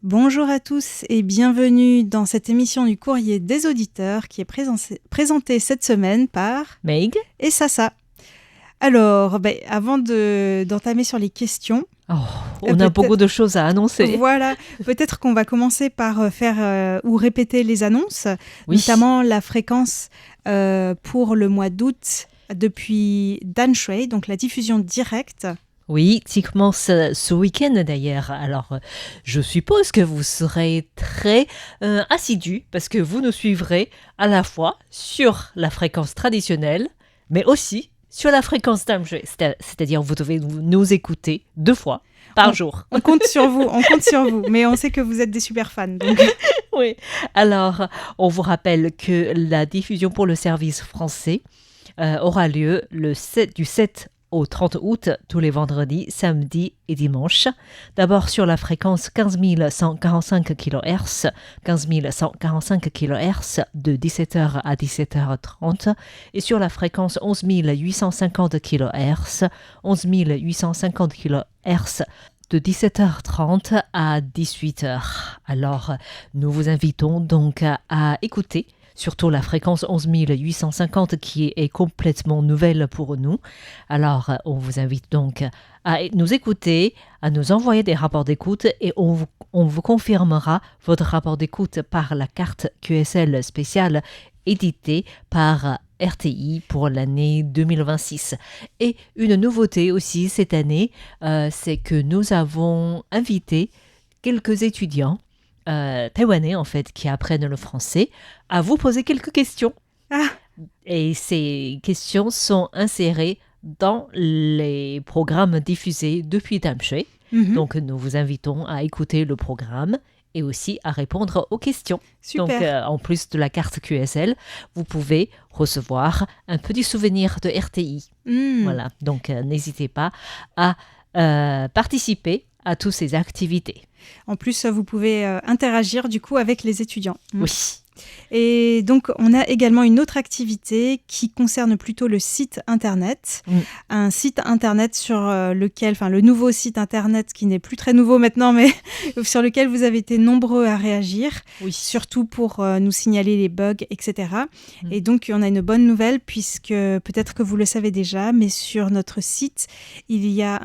Bonjour à tous et bienvenue dans cette émission du Courrier des auditeurs qui est présentée cette semaine par Meg et Sasa. Alors, avant d'entamer sur les questions... on a beaucoup de choses à annoncer. Voilà, peut-être qu'on va commencer par faire ou répéter les annonces, notamment la fréquence pour le mois d'août depuis Dan Shui, donc la diffusion directe. Oui, qui commence ce week-end d'ailleurs. Alors, je suppose que vous serez très assidus parce que vous nous suivrez à la fois sur la fréquence traditionnelle, mais aussi sur la fréquence Damshui. C'est-à-dire vous devez nous écouter 2 fois par jour. On compte sur vous, mais on sait que vous êtes des super fans. Donc. Oui, alors on vous rappelle que la diffusion pour le service français aura lieu du 7 au 30 août, tous les vendredis, samedis et dimanches. D'abord sur la fréquence 15 145 kHz, 15 145 kHz de 17h à 17h30 et sur la fréquence 11 850 kHz, 11 850 kHz de 17h30 à 18h. Alors, nous vous invitons donc à écouter surtout la fréquence 11 850 qui est complètement nouvelle pour nous. Alors, on vous invite donc à nous écouter, à nous envoyer des rapports d'écoute et on vous confirmera votre rapport d'écoute par la carte QSL spéciale éditée par RTI pour l'année 2026. Et une nouveauté aussi cette année, c'est que nous avons invité quelques étudiants taïwanais en fait qui apprennent le français à vous poser quelques questions. Et ces questions sont insérées dans les programmes diffusés depuis Damshui. Donc nous vous invitons à écouter le programme et aussi à répondre aux questions. Super. Donc en plus de la carte QSL, vous pouvez recevoir un petit souvenir de RTI. Voilà, donc n'hésitez pas à participer à toutes ces activités. En plus, vous pouvez interagir du coup avec les étudiants. Oui. Et donc, on a également une autre activité qui concerne plutôt le site internet. Un site internet sur lequel, le nouveau site internet qui n'est plus très nouveau maintenant, mais sur lequel vous avez été nombreux à réagir, surtout pour nous signaler les bugs, etc. Et donc, on a une bonne nouvelle puisque peut-être que vous le savez déjà, mais sur notre site, il y a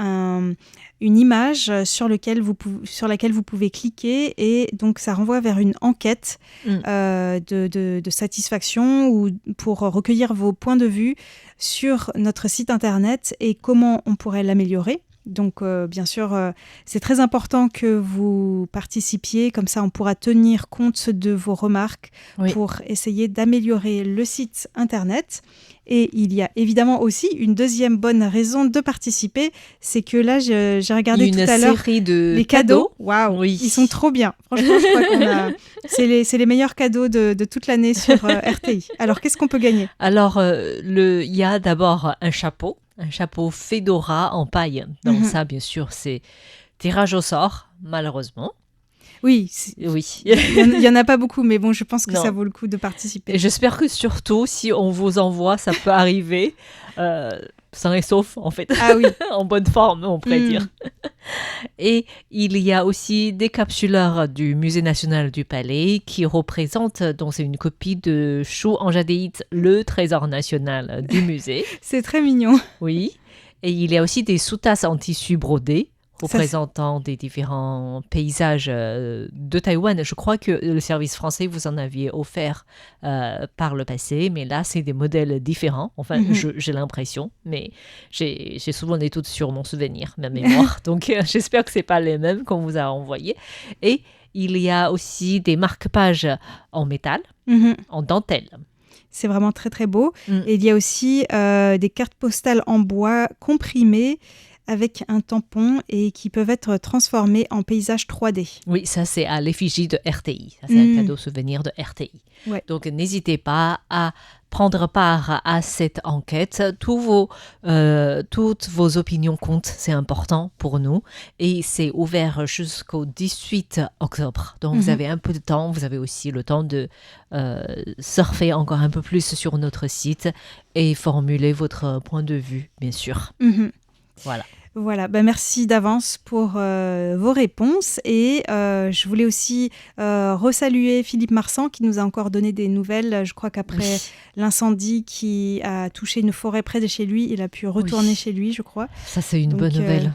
une image sur laquelle vous pouvez cliquer et donc ça renvoie vers une enquête de satisfaction ou pour recueillir vos points de vue sur notre site internet et comment on pourrait l'améliorer. Donc, bien sûr, c'est très important que vous participiez, comme ça on pourra tenir compte de vos remarques pour essayer d'améliorer le site internet. Et il y a évidemment aussi une deuxième bonne raison de participer, c'est que là, j'ai regardé tout à l'heure les cadeaux. Waouh, ils sont trop bien. Franchement, je crois qu'on a... C'est les meilleurs cadeaux de toute l'année sur RTI. Alors, qu'est-ce qu'on peut gagner ? Alors, il y a d'abord un chapeau Fedora en paille. Donc ça, bien sûr, c'est tirage au sort, malheureusement. Oui. Il y en a pas beaucoup, mais bon, je pense que ça vaut le coup de participer. Et j'espère que surtout, si on vous envoie, ça peut arriver sain et sauf, en fait. Ah oui. En bonne forme, on pourrait dire. Et il y a aussi des capsuleurs du Musée national du Palais qui représentent, donc c'est une copie de Shu en jadéite, le trésor national du musée. C'est très mignon. Oui. Et il y a aussi des sous-tasses en tissu brodé représentant des différents paysages de Taïwan. Je crois que le service français vous en aviez offert par le passé, mais là, c'est des modèles différents. Enfin, j'ai l'impression, mais j'ai souvent des doutes sur mon souvenir, ma mémoire. Donc, j'espère que ce n'est pas les mêmes qu'on vous a envoyés. Et il y a aussi des marque-pages en métal, en dentelle. C'est vraiment très, très beau. Et il y a aussi des cartes postales en bois comprimées avec un tampon et qui peuvent être transformés en paysage 3D. Oui, ça c'est à l'effigie de RTI. Ça, c'est un cadeau souvenir de RTI. Ouais. Donc n'hésitez pas à prendre part à cette enquête. Toutes vos opinions comptent, c'est important pour nous. Et c'est ouvert jusqu'au 18 octobre. Donc vous avez un peu de temps. Vous avez aussi le temps de surfer encore un peu plus sur notre site et formuler votre point de vue, bien sûr. Voilà. Voilà, merci d'avance pour vos réponses. Et je voulais aussi resaluer Philippe Marsan qui nous a encore donné des nouvelles. Je crois qu'après l'incendie qui a touché une forêt près de chez lui, il a pu retourner chez lui, je crois. Ça, c'est une bonne nouvelle.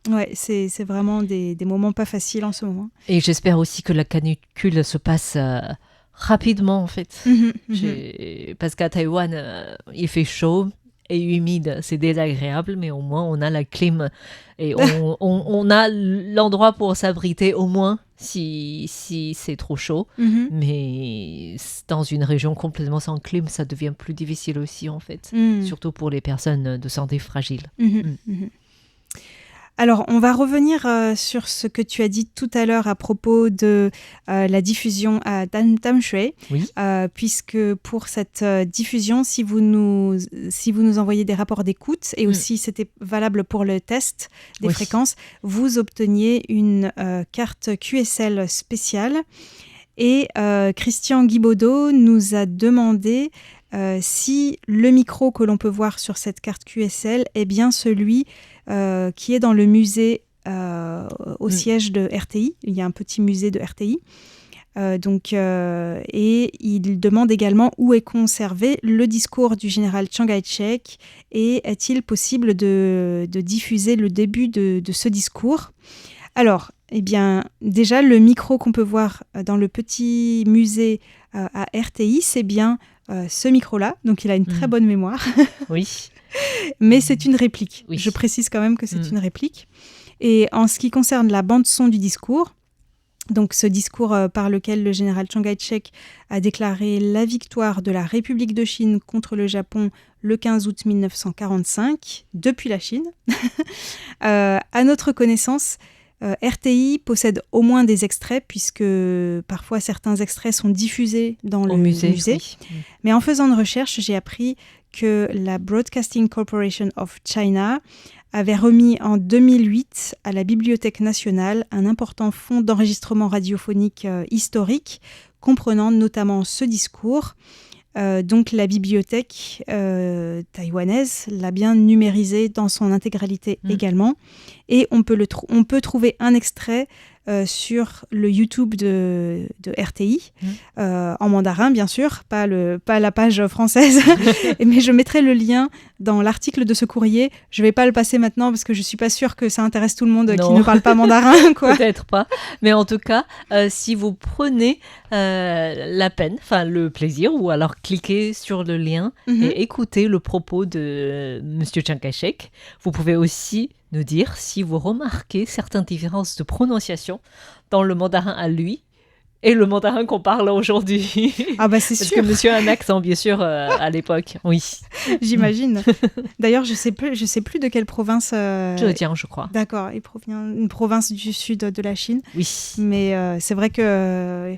Ouais, c'est vraiment des moments pas faciles en ce moment. Et j'espère aussi que la canicule se passe rapidement, en fait. Parce qu'à Taïwan, il fait chaud et humide, c'est désagréable, mais au moins on a la clim et on a l'endroit pour s'abriter au moins si c'est trop chaud. Mais dans une région complètement sans clim, ça devient plus difficile aussi en fait, surtout pour les personnes de santé fragile. Alors, on va revenir sur ce que tu as dit tout à l'heure à propos de la diffusion à Tamshui, puisque pour cette diffusion, si vous nous envoyez des rapports d'écoute, et aussi c'était valable pour le test des fréquences, vous obteniez une carte QSL spéciale. Et Christian Guibaudot nous a demandé si le micro que l'on peut voir sur cette carte QSL est bien celui qui est dans le musée au siège de RTI. Il y a un petit musée de RTI. Et il demande également où est conservé le discours du général Chiang Kai-shek et est-il possible de diffuser le début de ce discours. Alors, déjà, le micro qu'on peut voir dans le petit musée à RTI, c'est bien ce micro-là. Donc, il a une très bonne mémoire. Oui. Mais c'est une réplique. Je précise quand même que c'est une réplique. Et en ce qui concerne la bande-son du discours, donc ce discours par lequel le général Chiang Kai-shek a déclaré la victoire de la République de Chine contre le Japon le 15 août 1945, depuis la Chine. À notre connaissance, RTI possède au moins des extraits, puisque parfois certains extraits sont diffusés dans le musée. Mais en faisant une recherche, j'ai appris que la Broadcasting Corporation of China avait remis en 2008 à la Bibliothèque nationale un important fonds d'enregistrement radiophonique historique, comprenant notamment ce discours. Donc la bibliothèque taïwanaise l'a bien numérisé dans son intégralité également. Et on peut trouver un extrait sur le YouTube de RTI, en mandarin bien sûr, pas la page française, mais je mettrai le lien dans l'article de ce courrier. Je ne vais pas le passer maintenant parce que je ne suis pas sûre que ça intéresse tout le monde qui ne parle pas mandarin. Peut-être pas, mais en tout cas, si vous prenez la peine, le plaisir, ou alors cliquez sur le lien et écoutez le propos de M. Chiang Kai-shek, vous pouvez aussi nous dire si vous remarquez certaines différences de prononciation dans le mandarin à lui et le mandarin qu'on parle aujourd'hui. Ah c'est sûr. Parce que monsieur a un accent, bien sûr, à l'époque. Oui. J'imagine. D'ailleurs, je sais plus de quelle province... Zhejiang, je crois. D'accord, il provient d'une province du sud de la Chine. Oui. Mais c'est vrai que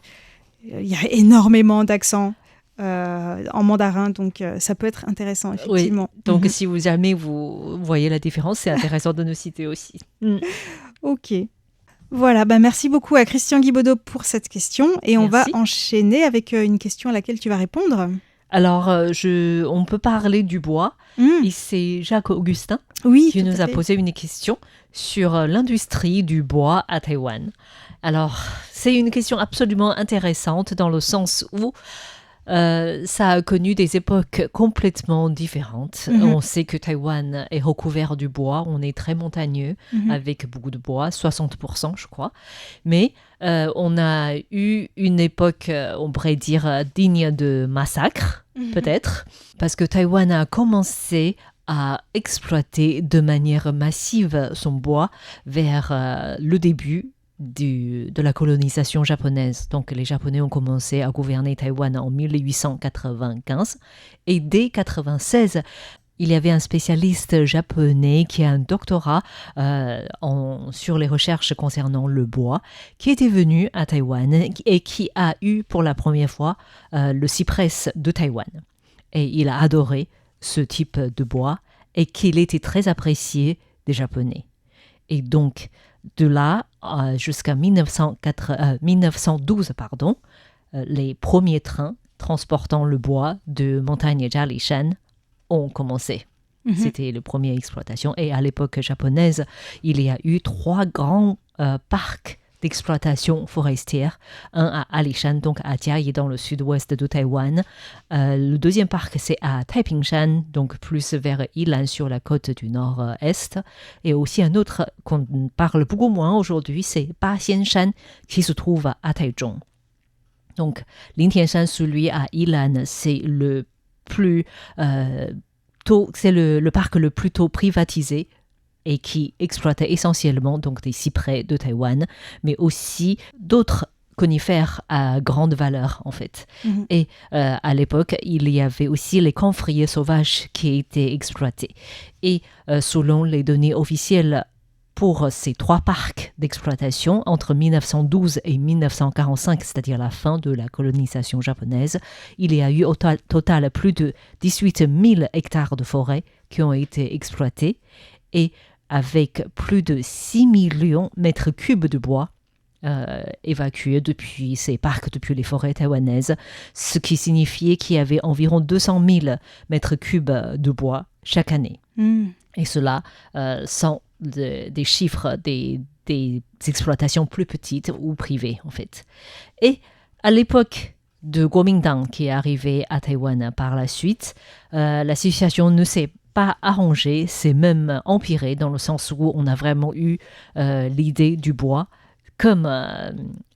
il y a énormément d'accents en mandarin, donc ça peut être intéressant, effectivement. Oui. Donc, si jamais vous voyez la différence, c'est intéressant de nous citer aussi. Ok. Voilà, merci beaucoup à Christian Guibaudot pour cette question. Et on va enchaîner avec une question à laquelle tu vas répondre. Alors, on peut parler du bois. Et c'est Jacques Augustin qui nous a posé une question sur l'industrie du bois à Taïwan. Alors, c'est une question absolument intéressante dans le sens où ça a connu des époques complètement différentes. On sait que Taïwan est recouvert du bois, on est très montagneux avec beaucoup de bois, 60% je crois. Mais on a eu une époque, on pourrait dire, digne de massacre, peut-être, parce que Taïwan a commencé à exploiter de manière massive son bois vers le début de la colonisation japonaise. Donc les Japonais ont commencé à gouverner Taïwan en 1895 et dès 1996, il y avait un spécialiste japonais qui a un doctorat sur les recherches concernant le bois qui était venu à Taïwan et qui a eu pour la première fois le cyprès de Taïwan. Et il a adoré ce type de bois et qu'il était très apprécié des Japonais. Et donc, de là jusqu'à 1912, les premiers trains transportant le bois de montagne Jialishan ont commencé. C'était la première exploitation. Et à l'époque japonaise, il y a eu 3 grands parcs d'exploitation forestière. Un à Alishan, donc à Jiayi, dans le sud-ouest de Taïwan. Le deuxième parc, c'est à Taipingshan, donc plus vers Yilan, sur la côte du nord-est. Et aussi un autre qu'on parle beaucoup moins aujourd'hui, c'est Baxianshan, qui se trouve à Taichung. Donc, Lingtianshan, celui à Yilan, c'est le parc le plus tôt privatisé et qui exploitait essentiellement donc des cyprès de Taïwan, mais aussi d'autres conifères à grande valeur en fait. Et à l'époque, il y avait aussi les camphriers sauvages qui étaient exploités. Et selon les données officielles pour ces 3 parcs d'exploitation, entre 1912 et 1945, c'est-à-dire la fin de la colonisation japonaise, il y a eu au total plus de 18 000 hectares de forêt qui ont été exploités, et avec plus de 6 millions de mètres cubes de bois évacués depuis ces parcs, depuis les forêts taïwanaises, ce qui signifiait qu'il y avait environ 200 000 mètres cubes de bois chaque année. Et cela sans des chiffres des exploitations plus petites ou privées, en fait. Et à l'époque de Kuomintang, qui est arrivé à Taïwan par la suite, la situation ne s'est pas arrangée, c'est même empiré, dans le sens où on a vraiment eu l'idée du bois comme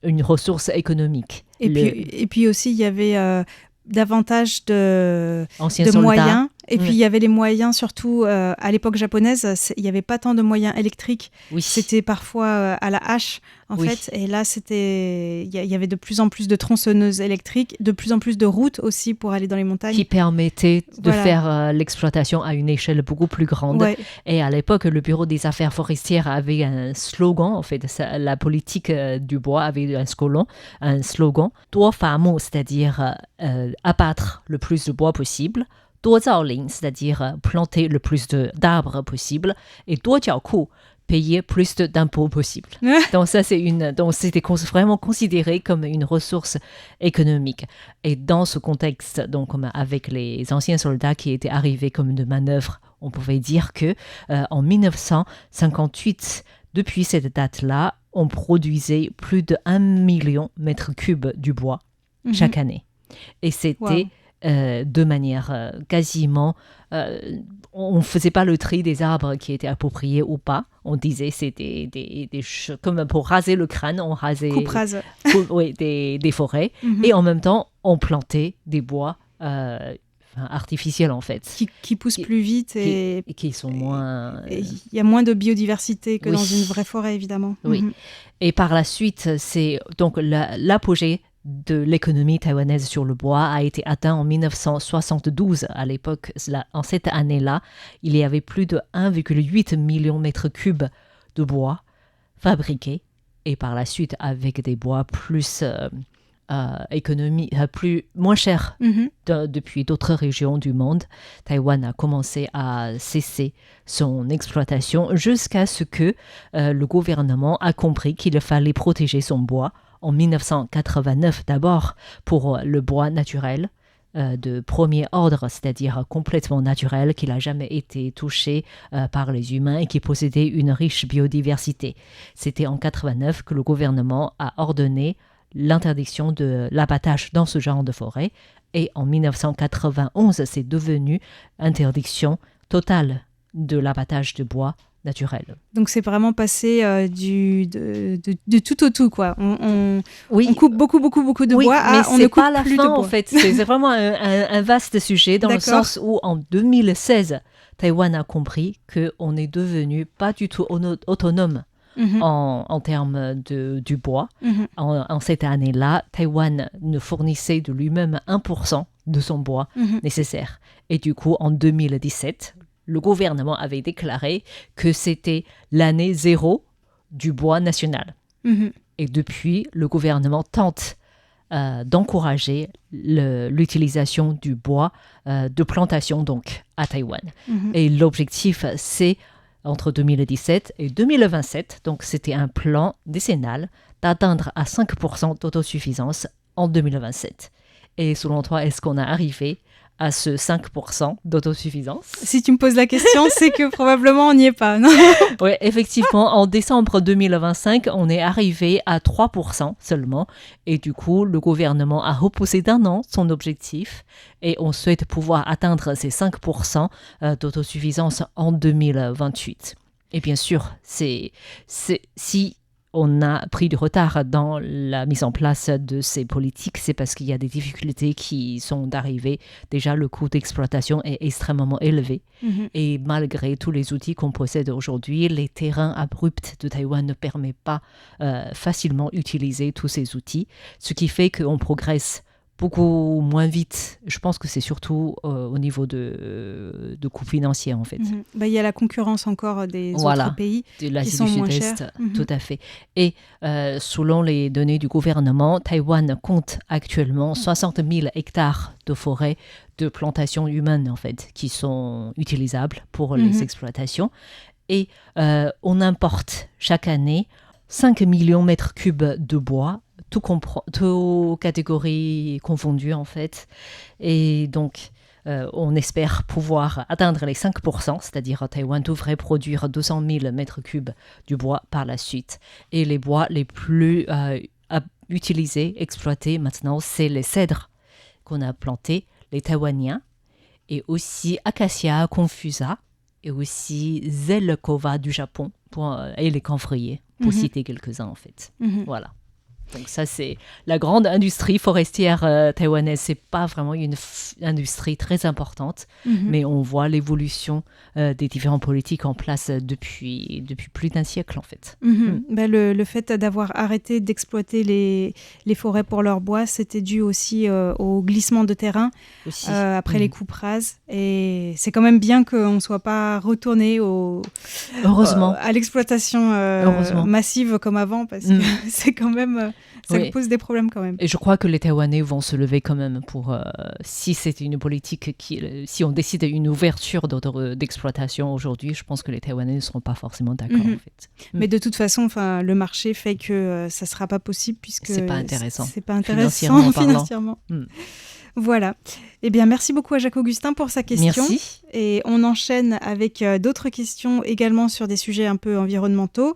une ressource économique. Et puis aussi, il y avait davantage de soldats. Moyens. Et puis, il y avait les moyens, surtout à l'époque japonaise, il n'y avait pas tant de moyens électriques. Oui. C'était parfois à la hache, en fait. Et là, il y avait de plus en plus de tronçonneuses électriques, de plus en plus de routes aussi pour aller dans les montagnes. Qui permettaient de faire l'exploitation à une échelle beaucoup plus grande. Ouais. Et à l'époque, le Bureau des affaires forestières avait un slogan, en fait. La politique du bois avait un slogan, « Duo Famu », c'est-à-dire abattre le plus de bois possible, « Duo Zaolin », c'est-à-dire planter le plus d'arbres possible, et « Duo Jiaoku », payer plus d'impôts possible. Donc ça, c'était vraiment considéré comme une ressource économique. Et dans ce contexte, donc avec les anciens soldats qui étaient arrivés comme de manœuvre, on pouvait dire que en 1958, depuis cette date-là, on produisait plus de 1 million de mètres cubes du bois chaque année. Et c'était de manière quasiment... on ne faisait pas le tri des arbres qui étaient appropriés ou pas. On disait c'était comme pour raser le crâne, on rasait coupe-rase. Des forêts. Et en même temps, on plantait des bois artificiels en fait. Qui poussent plus vite et qui sont moins... Il y a moins de biodiversité que dans une vraie forêt, évidemment. Oui. Et par la suite, c'est donc l'apogée de l'économie taïwanaise sur le bois a été atteint en 1972. À l'époque, en cette année-là, il y avait plus de 1,8 million de mètres cubes de bois fabriqués. Et par la suite, avec des bois plus moins chers depuis d'autres régions du monde, Taïwan a commencé à cesser son exploitation jusqu'à ce que le gouvernement a compris qu'il fallait protéger son bois. En 1989, d'abord pour le bois naturel de premier ordre, c'est-à-dire complètement naturel, qui n'a jamais été touché par les humains et qui possédait une riche biodiversité. C'était en 1989 que le gouvernement a ordonné l'interdiction de l'abattage dans ce genre de forêt. Et en 1991, c'est devenu interdiction totale de l'abattage de bois naturel. Donc c'est vraiment passé de tout au tout, quoi. On coupe beaucoup de bois mais on ne coupe pas la plus fin, de bois. En fait. C'est vraiment un vaste sujet dans le sens où en 2016, Taïwan a compris qu'on est devenu pas du tout autonome en termes du bois. En cette année-là, Taïwan ne fournissait de lui-même 1% de son bois nécessaire. Et du coup, en 2017, le gouvernement avait déclaré que c'était l'année zéro du bois national. Et depuis, le gouvernement tente d'encourager l'utilisation du bois de plantation donc, à Taïwan. Et l'objectif, c'est entre 2017 et 2027, donc c'était un plan décennal, d'atteindre à 5% d'autosuffisance en 2027. Et selon toi, est-ce qu'on a arrivé à ce 5% d'autosuffisance. Si tu me poses la question, c'est que probablement on n'y est pas, non? Oui, effectivement, en décembre 2025, on est arrivé à 3% seulement. Et du coup, le gouvernement a repoussé d'1 an son objectif et on souhaite pouvoir atteindre ces 5% d'autosuffisance en 2028. Et bien sûr, si on a pris du retard dans la mise en place de ces politiques, c'est parce qu'il y a des difficultés qui sont arrivées. Déjà, le coût d'exploitation est extrêmement élevé. Et malgré tous les outils qu'on possède aujourd'hui, les terrains abrupts de Taïwan ne permettent pas facilement d'utiliser tous ces outils, ce qui fait qu'on progresse beaucoup moins vite. Je pense que c'est surtout au niveau de coûts financiers, en fait. Il y a la concurrence encore des autres pays de l'Asie qui sont du moins Sud-Est, chers. tout à fait. Et selon les données du gouvernement, Taïwan compte actuellement 60 000 hectares de forêt de plantations humaines, en fait, qui sont utilisables pour les exploitations. Et on importe chaque année 5 millions de mètres cubes de bois, toutes catégories confondues en fait. Et donc, on espère pouvoir atteindre les 5%, c'est-à-dire Taïwan devrait produire 200 000 mètres cubes du bois par la suite. Et les bois les plus utilisés, exploités maintenant, c'est les cèdres qu'on a plantés, les taïwaniens, et aussi Acacia confusa, et aussi Zelkova du Japon, et les camphriers, pour citer quelques-uns en fait. Voilà. Donc ça, c'est la grande industrie forestière taïwanaise. C'est pas vraiment une industrie très importante, mais on voit l'évolution des différentes politiques en place depuis plus d'1 siècle, en fait. Le fait d'avoir arrêté d'exploiter les forêts pour leur bois, c'était dû aussi au glissement de terrain après les coupes rases. Et c'est quand même bien qu'on ne soit pas retourné à l'exploitation massive comme avant, parce que c'est quand même... Ça pose des problèmes quand même. Et je crois que les Taïwanais vont se lever quand même pour, si c'est une politique, si on décide une ouverture d'exploitation aujourd'hui, je pense que les Taïwanais ne seront pas forcément d'accord en fait. Mais de toute façon, le marché fait que ça ne sera pas possible puisque c'est pas intéressant. C'est pas intéressant financièrement. Voilà. Eh bien, merci beaucoup à Jacques-Augustin pour sa question. Merci. Et on enchaîne avec d'autres questions également sur des sujets un peu environnementaux.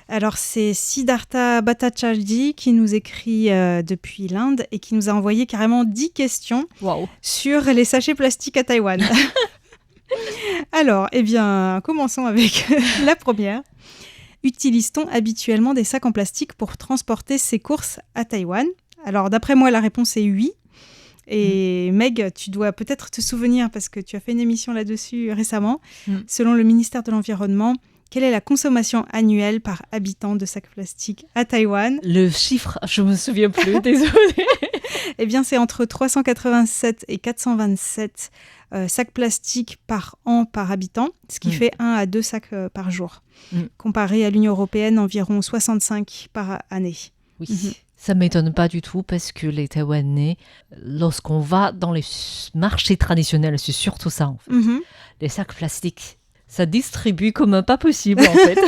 Alors, c'est Siddhartha Bhattacharjee qui nous écrit depuis l'Inde et qui nous a envoyé carrément 10 questions sur les sachets plastiques à Taïwan. Alors, commençons avec la première. Utilise-t-on habituellement des sacs en plastique pour transporter ses courses à Taïwan ? Alors, d'après moi, la réponse est oui. Et Meg, tu dois peut-être te souvenir, parce que tu as fait une émission là-dessus récemment, selon le ministère de l'Environnement, quelle est la consommation annuelle par habitant de sacs plastiques à Taïwan ? Le chiffre, je ne me souviens plus, désolée. Eh bien, c'est entre 387 et 427 sacs plastiques par an par habitant, ce qui fait 1 à 2 sacs par jour. Comparé à l'Union européenne, environ 65 par année. Oui. Ça ne m'étonne pas du tout parce que les Taïwanais, lorsqu'on va dans les marchés traditionnels, c'est surtout ça en fait. Les sacs plastiques, ça distribue comme pas possible en fait.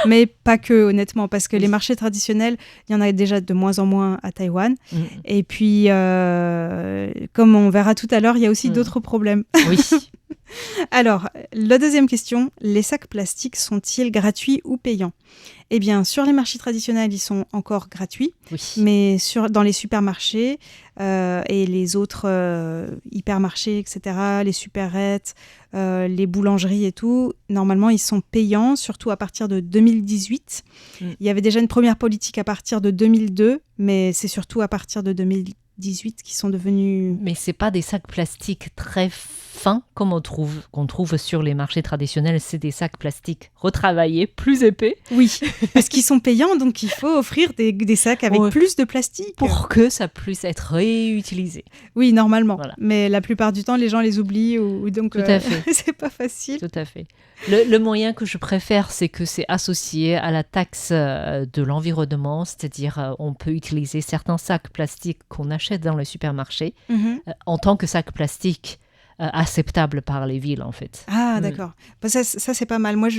Mais pas que, honnêtement, parce que les marchés traditionnels, il y en a déjà de moins en moins à Taïwan. Et puis, comme on verra tout à l'heure, il y a aussi d'autres problèmes. Oui. Alors, la deuxième question, les sacs plastiques sont-ils gratuits ou payants ? Eh bien, sur les marchés traditionnels, ils sont encore gratuits, mais dans les supermarchés et les autres hypermarchés, etc., les supérettes, les boulangeries et tout, normalement, ils sont payants, surtout à partir de 2018. Il y avait déjà une première politique à partir de 2002, mais c'est surtout à partir de 2018 qui sont devenus... Mais ce n'est pas des sacs plastiques très fins comme qu'on trouve sur les marchés traditionnels, c'est des sacs plastiques retravaillés, plus épais. Oui, parce qu'ils sont payants, donc il faut offrir des sacs avec plus de plastique. Pour que ça puisse être réutilisé. Oui, normalement. Voilà. Mais la plupart du temps, les gens les oublient, donc tout à fait. C'est pas facile. Tout à fait. Le moyen que je préfère, c'est que c'est associé à la taxe de l'environnement, c'est-à-dire on peut utiliser certains sacs plastiques qu'on achète dans les supermarchés en tant que sacs plastiques acceptables par les villes, en fait. Ah, d'accord. Ça, c'est pas mal. Moi,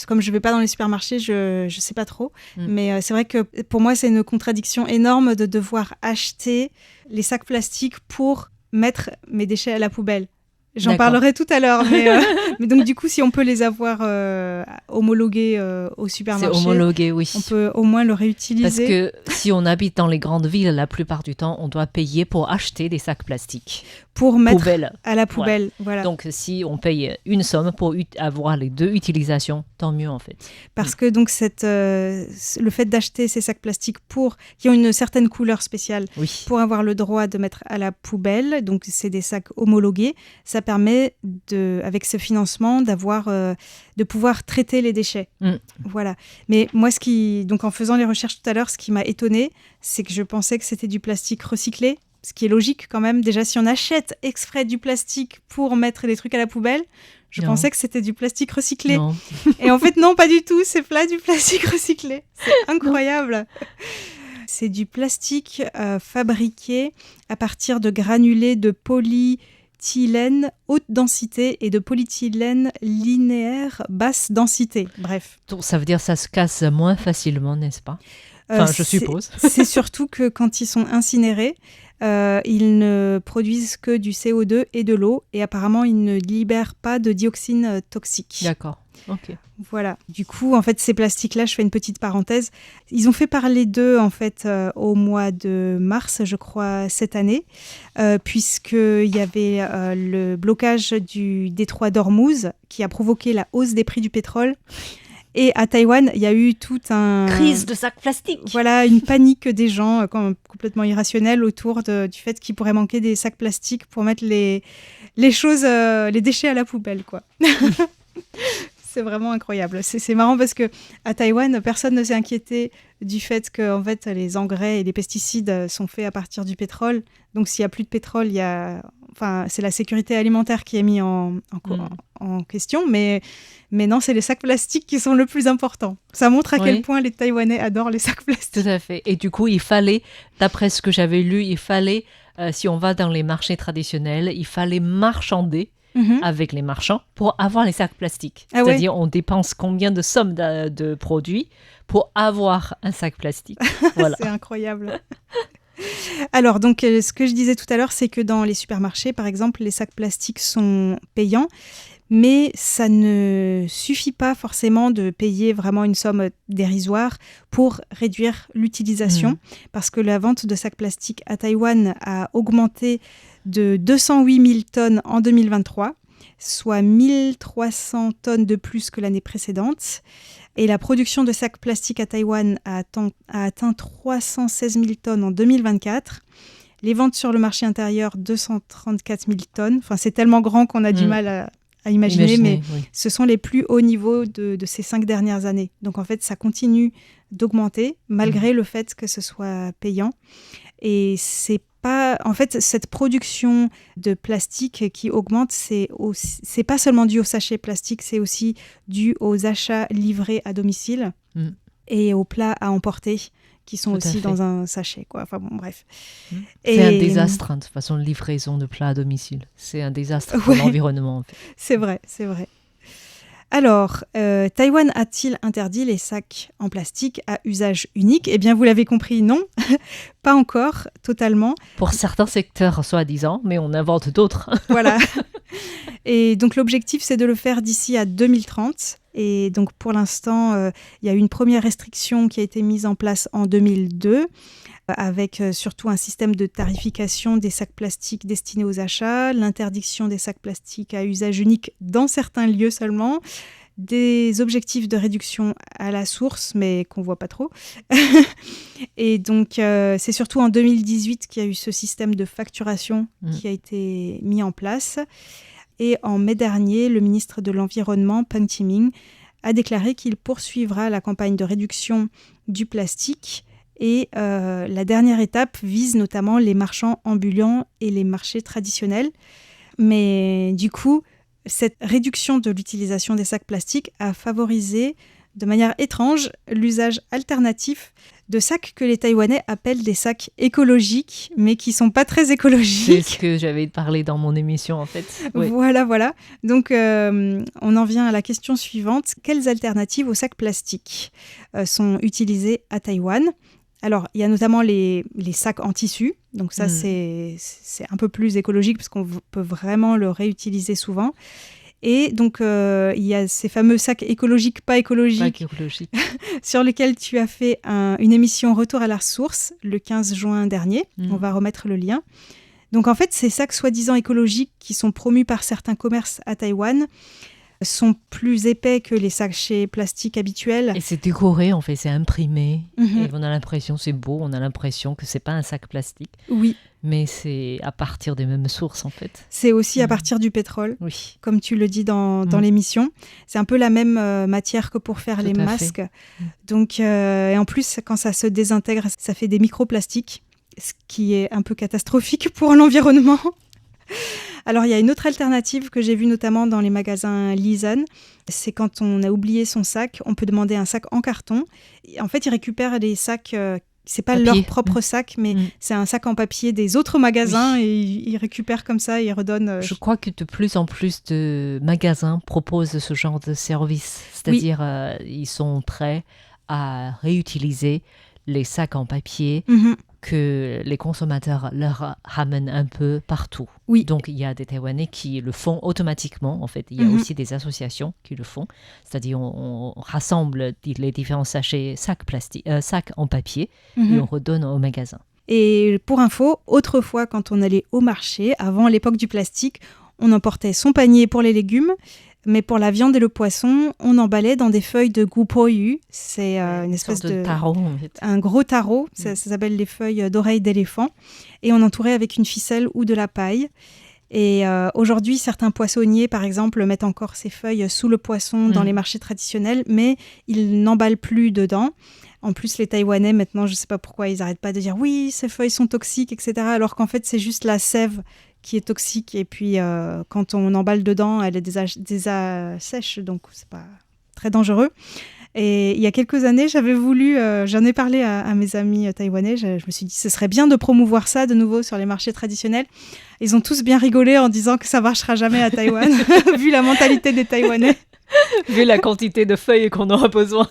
comme je vais pas dans les supermarchés, je sais pas trop. Mais c'est vrai que pour moi, c'est une contradiction énorme de devoir acheter les sacs plastiques pour mettre mes déchets à la poubelle. J'en D'accord. parlerai tout à l'heure, mais donc du coup, si on peut les avoir homologués au C'est supermarché, homologué, oui. on peut au moins le réutiliser. Parce que si on habite dans les grandes villes, la plupart du temps, on doit payer pour acheter des sacs plastiques. Pour mettre Poubelle. à la poubelle. Voilà. Donc, si on paye une somme pour avoir les 2 utilisations, tant mieux en fait. Parce que donc le fait d'acheter ces sacs plastiques qui ont une certaine couleur spéciale Oui. pour avoir le droit de mettre à la poubelle, donc c'est des sacs homologués, ça permet avec ce financement de pouvoir traiter les déchets. Voilà. Mais moi, donc en faisant les recherches tout à l'heure, ce qui m'a étonnée, c'est que je pensais que c'était du plastique recyclé. Ce qui est logique quand même. Déjà, si on achète exprès du plastique pour mettre des trucs à la poubelle, je pensais que c'était du plastique recyclé. Non. Et en fait, non, pas du tout. C'est pas du plastique recyclé. C'est incroyable. C'est du plastique fabriqué à partir de granulés de polyéthylène haute densité et de polyéthylène linéaire basse densité. Bref. Donc, ça veut dire que ça se casse moins facilement, n'est-ce pas? Enfin, je suppose. C'est surtout que quand ils sont incinérés, ils ne produisent que du CO2 et de l'eau, et apparemment, ils ne libèrent pas de dioxines toxiques. D'accord. Ok. Voilà. Du coup, en fait, ces plastiques-là, je fais une petite parenthèse. Ils ont fait parler d'eux, en fait, au mois de mars, je crois, cette année, puisqu'il y avait le blocage du détroit d'Ormuz qui a provoqué la hausse des prix du pétrole. Et à Taïwan, il y a eu toute crise de sacs plastiques. Voilà, une panique des gens complètement irrationnelle autour du fait qu'il pourrait manquer des sacs plastiques pour mettre les déchets à la poubelle, quoi. C'est vraiment incroyable. C'est marrant parce que à Taïwan, personne ne s'est inquiété du fait que en fait, les engrais et les pesticides sont faits à partir du pétrole. Donc, s'il n'y a plus de pétrole, c'est la sécurité alimentaire qui est mise en question. Mais non, c'est les sacs plastiques qui sont le plus important. Ça montre à quel point les Taïwanais adorent les sacs plastiques. Tout à fait. Et du coup, il fallait, d'après ce que j'avais lu, si on va dans les marchés traditionnels, il fallait marchander avec les marchands pour avoir les sacs plastiques. C'est-à-dire, on dépense combien de sommes de produits pour avoir un sac plastique. Voilà. C'est incroyable. Alors, donc, ce que je disais tout à l'heure, c'est que dans les supermarchés, par exemple, les sacs plastiques sont payants, mais ça ne suffit pas forcément de payer vraiment une somme dérisoire pour réduire l'utilisation, parce que la vente de sacs plastiques à Taïwan a augmenté de 208 000 tonnes en 2023, soit 1300 tonnes de plus que l'année précédente. Et la production de sacs plastiques à Taïwan a atteint 316 000 tonnes en 2024. Les ventes sur le marché intérieur, 234 000 tonnes. Enfin, c'est tellement grand qu'on a du mal à imaginer, mais ce sont les plus hauts niveaux de ces 5 dernières années. Donc, en fait, ça continue d'augmenter, malgré le fait que ce soit payant. Et c'est pas... En fait, cette production de plastique qui augmente, c'est pas seulement dû aux sachets plastiques, c'est aussi dû aux achats livrés à domicile et aux plats à emporter qui sont aussi dans un sachet, quoi. Enfin bon, bref. C'est un désastre, de toute façon, livraison de plats à domicile. C'est un désastre pour l'environnement, en fait. C'est vrai, c'est vrai. Alors, Taïwan a-t-il interdit les sacs en plastique à usage unique ? Eh bien, vous l'avez compris, non. Pas encore, totalement. Pour certains secteurs, soi-disant, mais on invente d'autres. Voilà. Et donc, l'objectif, c'est de le faire d'ici à 2030. Et donc, pour l'instant, il y a eu une première restriction qui a été mise en place en 2002, avec surtout un système de tarification des sacs plastiques destinés aux achats, l'interdiction des sacs plastiques à usage unique dans certains lieux seulement, des objectifs de réduction à la source, mais qu'on ne voit pas trop. Et donc, c'est surtout en 2018 qu'il y a eu ce système de facturation qui a été mis en place. Et en mai dernier, le ministre de l'Environnement, Phung Thiminh, a déclaré qu'il poursuivra la campagne de réduction du plastique. Et la dernière étape vise notamment les marchands ambulants et les marchés traditionnels. Mais du coup, cette réduction de l'utilisation des sacs plastiques a favorisé de manière étrange l'usage alternatif de sacs que les Taïwanais appellent des sacs écologiques, mais qui ne sont pas très écologiques. C'est ce que j'avais parlé dans mon émission, en fait. Oui. Voilà. Donc, on en vient à la question suivante. Quelles alternatives aux sacs plastiques sont utilisées à Taïwan ? Alors, il y a notamment les sacs en tissu. Donc ça, c'est un peu plus écologique parce qu'on peut vraiment le réutiliser souvent. Et donc, il y a ces fameux sacs écologiques, pas écologiques, sur lesquels tu as fait une émission Retour à la source le 15 juin dernier. On va remettre le lien. Donc, en fait, ces sacs soi-disant écologiques qui sont promus par certains commerces à Taïwan sont plus épais que les sachets plastiques habituels. Et c'est décoré, en fait, c'est imprimé. Et on a l'impression, c'est beau, on a l'impression que c'est pas un sac plastique. Oui. Mais c'est à partir des mêmes sources, en fait. C'est aussi à partir du pétrole, comme tu le dis dans l'émission. C'est un peu la même matière que pour faire les masques. Donc, et en plus, quand ça se désintègre, ça fait des microplastiques, ce qui est un peu catastrophique pour l'environnement. Alors, il y a une autre alternative que j'ai vue notamment dans les magasins Lisan. C'est quand on a oublié son sac, on peut demander un sac en carton. Et en fait, ils récupèrent les sacs... c'est pas papier. Leur propre sac, mais c'est un sac en papier des autres magasins et ils récupèrent comme ça, ils redonnent... Je crois que de plus en plus de magasins proposent ce genre de service. C'est-à-dire, ils sont prêts à réutiliser les sacs en papier que les consommateurs leur ramènent un peu partout. Oui. Donc, il y a des Taïwanais qui le font automatiquement. En fait, il y a aussi des associations qui le font. C'est-à-dire, on rassemble les différents sachets, sacs en papier et on redonne au magasin. Et pour info, autrefois, quand on allait au marché, avant l'époque du plastique, on emportait son panier pour les légumes. Mais pour la viande et le poisson, on emballait dans des feuilles de gupoyu. C'est une espèce de taro, en fait. Un gros taro. Ça s'appelle les feuilles d'oreilles d'éléphant. Et on entourait avec une ficelle ou de la paille. Et aujourd'hui, certains poissonniers, par exemple, mettent encore ces feuilles sous le poisson dans les marchés traditionnels, mais ils n'emballent plus dedans. En plus, les Taïwanais, maintenant, je ne sais pas pourquoi, ils n'arrêtent pas de dire « oui, ces feuilles sont toxiques, etc. » alors qu'en fait, c'est juste la sève qui est toxique. Et puis, quand on emballe dedans, elle est déjà sèche, donc c'est pas très dangereux. Et il y a quelques années, j'avais voulu, j'en ai parlé à mes amis taïwanais, je me suis dit, ce serait bien de promouvoir ça de nouveau sur les marchés traditionnels. Ils ont tous bien rigolé en disant que ça marchera jamais à Taïwan, vu la mentalité des Taïwanais. Vu la quantité de feuilles qu'on aura besoin.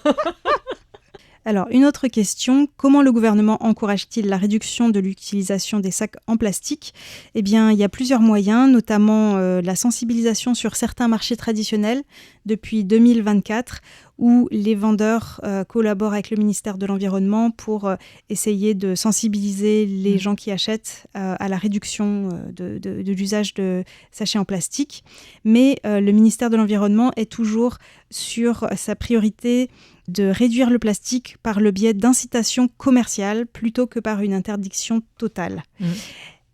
Alors, une autre question, comment le gouvernement encourage-t-il la réduction de l'utilisation des sacs en plastique ? Eh bien, il y a plusieurs moyens, notamment la sensibilisation sur certains marchés traditionnels depuis 2024, où les vendeurs collaborent avec le ministère de l'Environnement pour essayer de sensibiliser les gens qui achètent à la réduction de l'usage de sachets en plastique. Mais le ministère de l'Environnement est toujours sur sa priorité de réduire le plastique par le biais d'incitations commerciales plutôt que par une interdiction totale.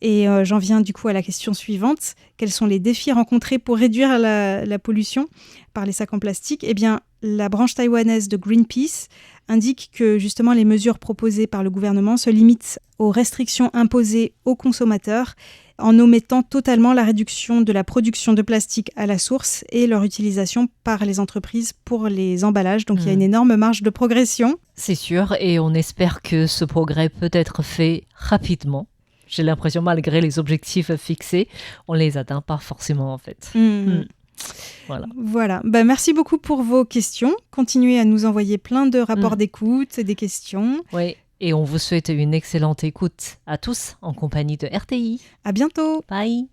Et j'en viens du coup à la question suivante. Quels sont les défis rencontrés pour réduire la pollution par les sacs en plastique ? Eh bien, la branche taïwanaise de Greenpeace indique que justement les mesures proposées par le gouvernement se limitent aux restrictions imposées aux consommateurs en omettant totalement la réduction de la production de plastique à la source et leur utilisation par les entreprises pour les emballages. Donc il y a une énorme marge de progression. C'est sûr, et on espère que ce progrès peut être fait rapidement. J'ai l'impression, malgré les objectifs fixés, on ne les atteint pas forcément en fait. Voilà. Merci beaucoup pour vos questions. Continuez à nous envoyer plein de rapports d'écoute et des questions. Oui. Et on vous souhaite une excellente écoute à tous en compagnie de RTI. À bientôt. Bye.